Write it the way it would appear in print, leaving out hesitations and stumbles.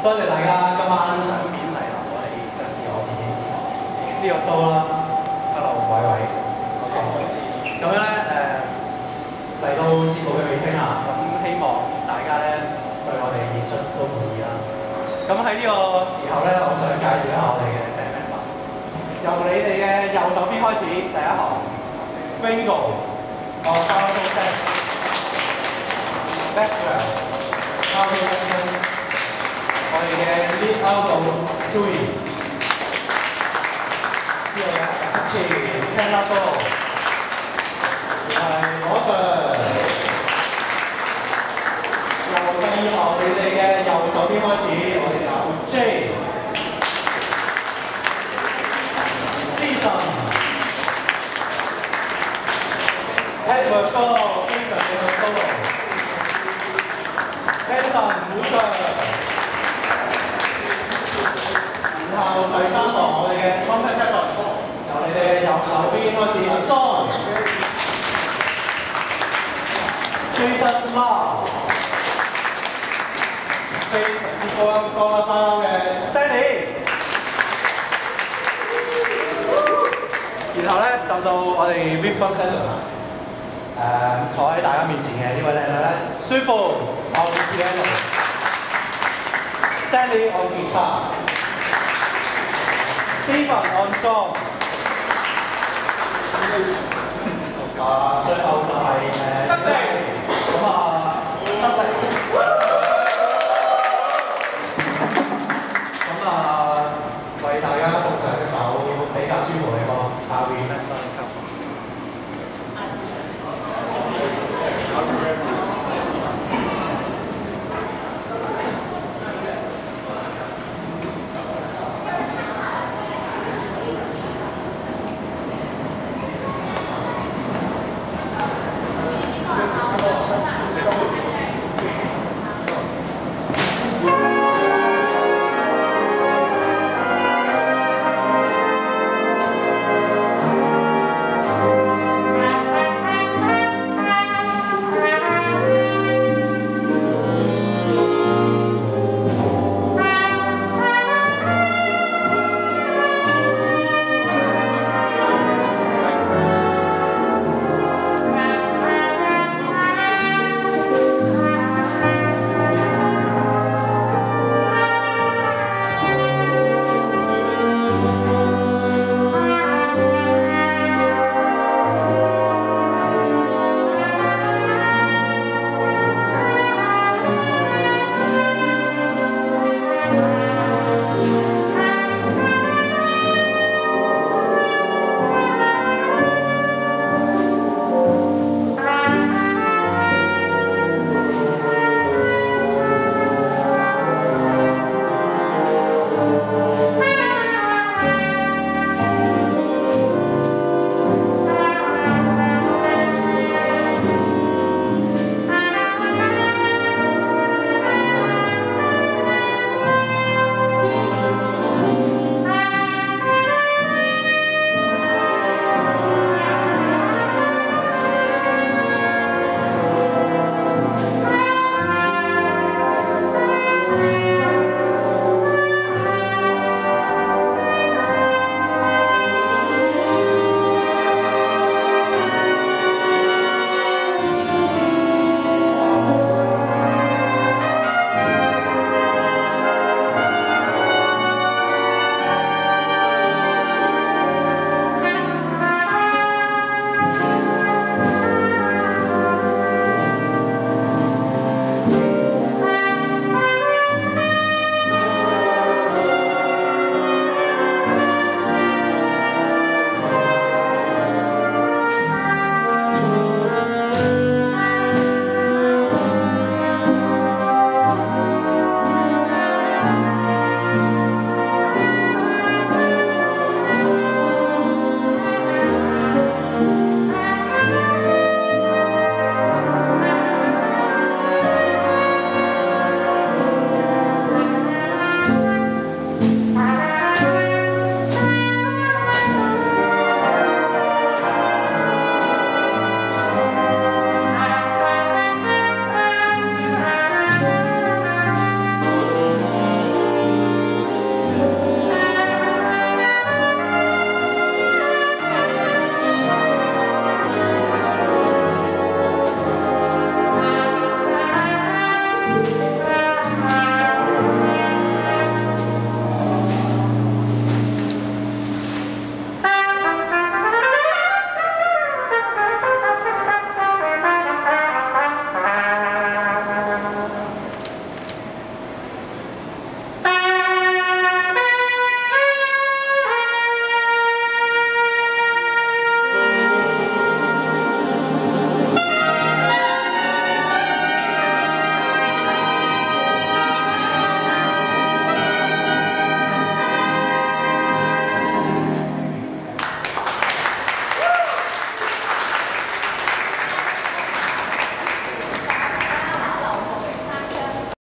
多謝大家今晚賞面嚟臨我哋爵士樂電影節呢個 show 啦。Hello， 偉偉。OK。咁樣咧嚟到節目嘅尾聲啦，咁希望大家咧對我哋演出都滿意啦。咁喺呢個時候咧，我想介紹一下我哋嘅 band member。由你哋嘅右手邊開始，第一行 Ringo， 我 Powerful Sex。Maxwell， 我哋嘅 lead alto Sui， 之後嘅阿奇 Canada Solo， 係我 Sir。由第二行你哋嘅右手邊開始，我哋有 James、Season、Edward Go， 非常嘅 solo。Hanson 鼓掌。然後第三行我哋嘅 concert section， 由你哋嘅右手邊開始 ，John、Jason Lau， 非常之高音嘅 Stanley， 然後咧就到我哋 rhythm section 啦。坐喺大家面前嘅呢位靚女咧，舒服 on piano，Stanley on guitar。Steven on drums， 最後就係